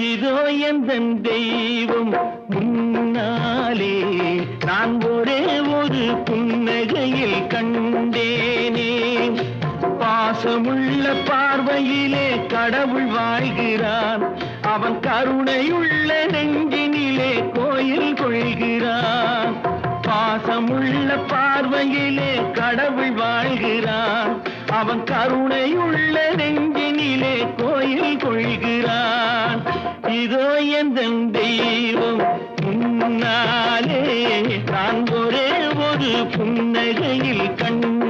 இதோ எந்தன் தெய்வம் முன்னாலே நான் ஒரே ஒரு புன்னகையில் கண்டேனே. பாசமுள்ள பார்வையிலே கடவுள் வாழ்கிறான், அவன் கருணையுள்ள நெஞ்சினிலே கோயில் கொள்கிறான். பாசமுள்ள பார்வையிலே கடவுள் வாழ்கிறான், அவன் கருணையுள்ள நெஞ்சினிலே கோயில் கொள்கிறான். இதோ எந்தன் தெய்வம் முன்னாலே நான் ஒரே ஒரு புன்னகையில் கண்டேனே.